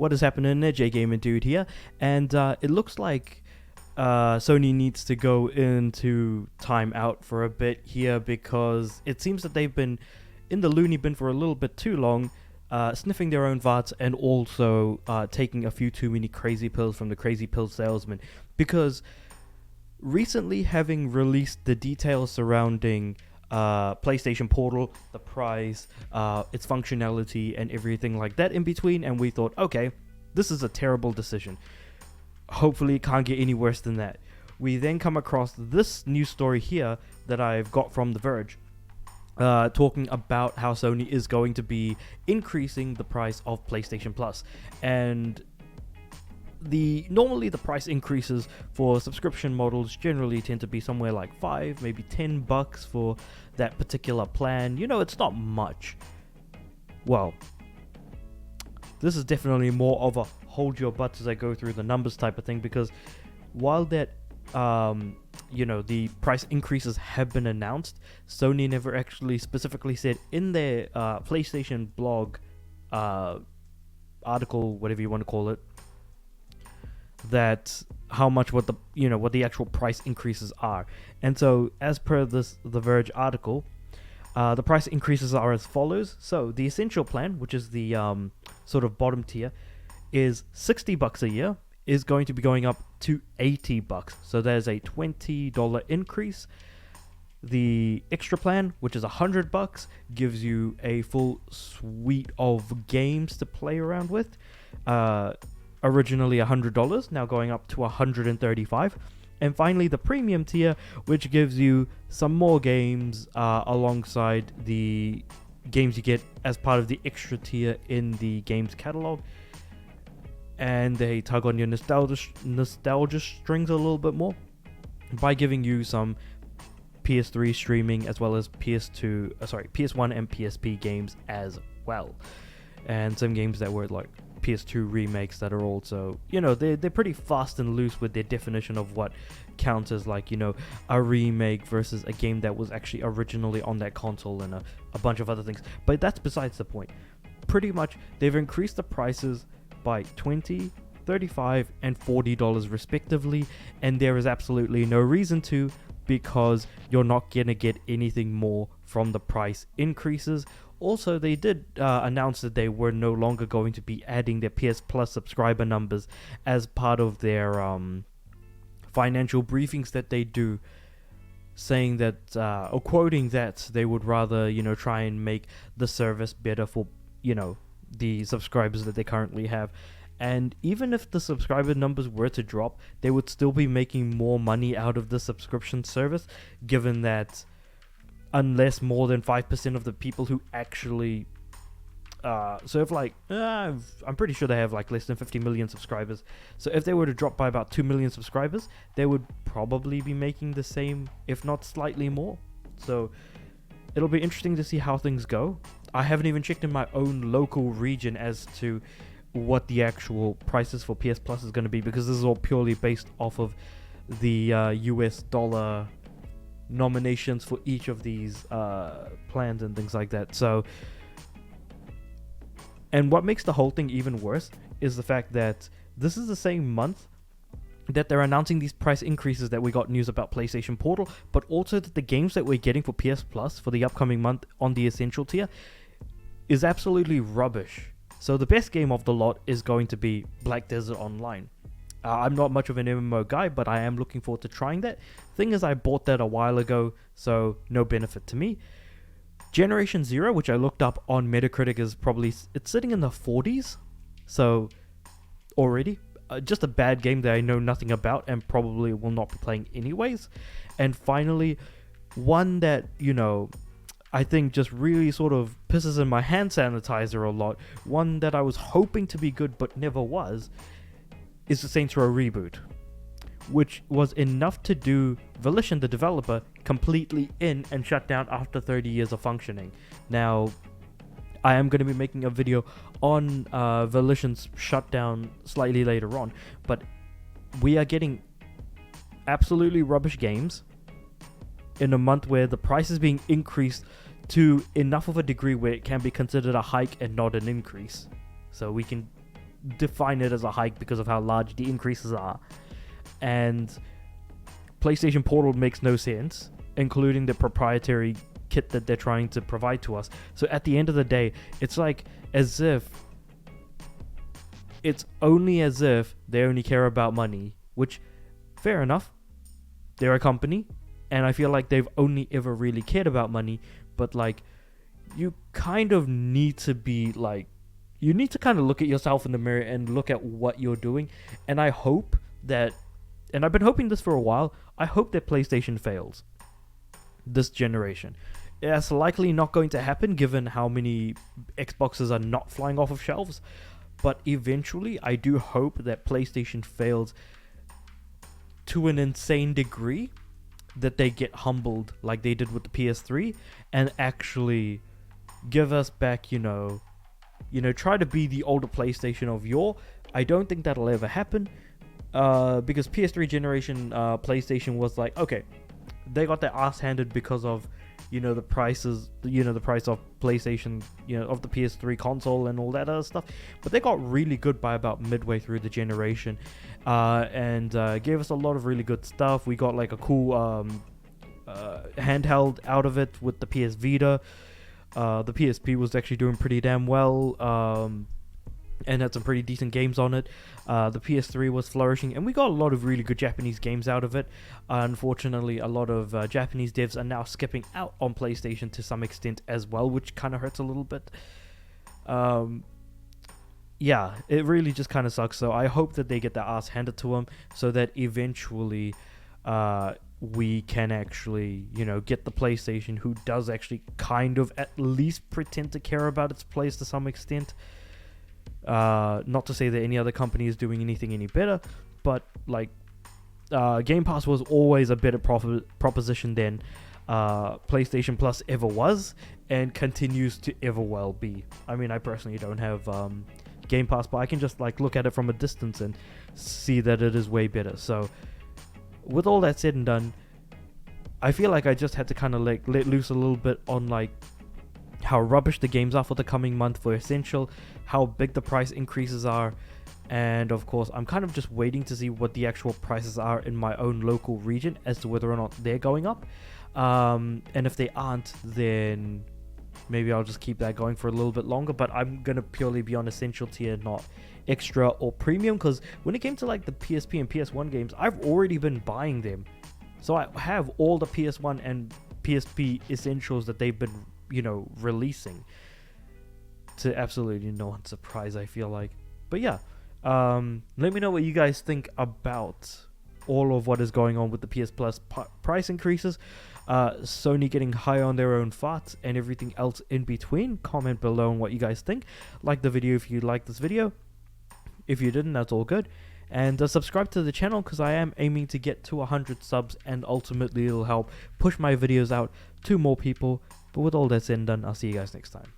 What is happening there? J Gaming Dude here, and it looks like Sony needs to go into time out for a bit here because it seems that they've been in the loony bin for a little bit too long, sniffing their own farts and also taking a few too many crazy pills from the crazy pill salesman. Because recently, having released the details surrounding PlayStation Portal, the price, its functionality, and everything like that in between, and we thought, okay, this is a terrible decision. Hopefully it can't get any worse than that. We then come across this news story here that I've got from The Verge, talking about how Sony is going to be increasing the price of PlayStation Plus. And normally the price increases for subscription models generally tend to be somewhere like $5, maybe $10 for that particular plan. You know, it's not much. Well, this is definitely more of a hold your butts as I go through the numbers type of thing, because while that the price increases have been announced, Sony never actually specifically said in their PlayStation blog article, whatever you want to call it, that how much what the actual price increases are. And so as per the Verge article, the price increases are as follows. So the essential plan, which is the sort of bottom tier, is $60 a year, is going to be going up to $80. So there's a $20 increase. The extra plan, which is $100, gives you a full suite of games to play around with. Originally $100, now going up to $135. And finally, the premium tier, which gives you some more games alongside the games you get as part of the extra tier in the games catalog. And they tug on your nostalgia strings a little bit more by giving you some PS3 streaming as well as PS1 and PSP games as well. And some games that were like PS2 remakes that are also, they're pretty fast and loose with their definition of what counts as like, a remake versus a game that was actually originally on that console, and a bunch of other things. But that's besides the point. Pretty much, they've increased the prices by $20, $35, and $40 respectively, and there is absolutely no reason to, because you're not gonna get anything more from the price increases. Also, they did announce that they were no longer going to be adding their PS Plus subscriber numbers as part of their financial briefings that they do, saying that, or quoting that, they would rather, try and make the service better for, the subscribers that they currently have. And even if the subscriber numbers were to drop, they would still be making more money out of the subscription service, given that unless more than 5% of the people who actually serve, like, I'm pretty sure they have like less than 50 million subscribers. So if they were to drop by about 2 million subscribers, they would probably be making the same, if not slightly more. So it'll be interesting to see how things go. I haven't even checked in my own local region as to what the actual prices for PS Plus is going to be, because this is all purely based off of the US dollar nominations for each of these plans and things like that. So, and what makes the whole thing even worse is the fact that this is the same month that they're announcing these price increases that we got news about PlayStation Portal, but also that the games that we're getting for PS Plus for the upcoming month on the Essential tier is absolutely rubbish. So the best game of the lot is going to be Black Desert Online. I'm not much of an MMO guy, but I am looking forward to trying that. Thing is, I bought that a while ago, so no benefit to me. Generation Zero, which I looked up on Metacritic, it's sitting in the 40s. So already, just a bad game that I know nothing about and probably will not be playing anyways. And finally, one that, I think just really sort of pisses in my hand sanitizer a lot, one that I was hoping to be good but never was, is the Saints Row reboot, which was enough to do Volition, the developer, completely in and shut down after 30 years of functioning. Now, I am going to be making a video on Volition's shutdown slightly later on, but we are getting absolutely rubbish games in a month where the price is being increased to enough of a degree where it can be considered a hike and not an increase. So we can define it as a hike because of how large the increases are. And PlayStation Portal makes no sense, including the proprietary kit that they're trying to provide to us. So at the end of the day, it's like as if they only care about money, which, fair enough, they're a company, and I feel like they've only ever really cared about money. But like, you kind of need to be like, you need to kind of look at yourself in the mirror and look at what you're doing. And I hope that, and I've been hoping this for a while, I hope that PlayStation fails this generation. That's likely not going to happen given how many Xboxes are not flying off of shelves. But eventually, I do hope that PlayStation fails to an insane degree that they get humbled like they did with the PS3 and actually give us back, try to be the older PlayStation of yore. I don't think that'll ever happen because PS3 generation PlayStation was like, okay, they got their ass handed because of the prices, the price of PlayStation, of the PS3 console and all that other stuff. But they got really good by about midway through the generation, and gave us a lot of really good stuff. We got like a cool handheld out of it with the PS Vita. The PSP was actually doing pretty damn well, and had some pretty decent games on it. The PS3 was flourishing, and we got a lot of really good Japanese games out of it. Unfortunately, a lot of Japanese devs are now skipping out on PlayStation to some extent as well, which kind of hurts a little bit. Yeah, it really just kind of sucks. So I hope that they get their ass handed to them so that eventually we can actually, get the PlayStation who does actually kind of at least pretend to care about its place to some extent. Not to say that any other company is doing anything any better, but like Game Pass was always a better proposition than PlayStation Plus ever was, and continues to ever well be. I mean, I personally don't have Game Pass, but I can just like look at it from a distance and see that it is way better. So with all that said and done, I feel like I just had to kind of like let loose a little bit on like how rubbish the games are for the coming month for Essential, how big the price increases are, and of course I'm kind of just waiting to see what the actual prices are in my own local region as to whether or not they're going up, and if they aren't, then maybe I'll just keep that going for a little bit longer. But I'm gonna purely be on Essential tier, not Extra or Premium, because when it came to like the PSP and PS1 games, I've already been buying them, so I have all the PS1 and PSP Essentials that they've been releasing, to absolutely no one's surprise, I feel like. But yeah, let me know what you guys think about all of what is going on with the PS Plus price increases, Sony getting high on their own farts, and everything else in between. Comment below on what you guys think. Like the video if you liked this video. If you didn't, that's all good. And subscribe to the channel, because I am aiming to get to 100 subs, and ultimately it'll help push my videos out to more people. But with all that said and done, I'll see you guys next time.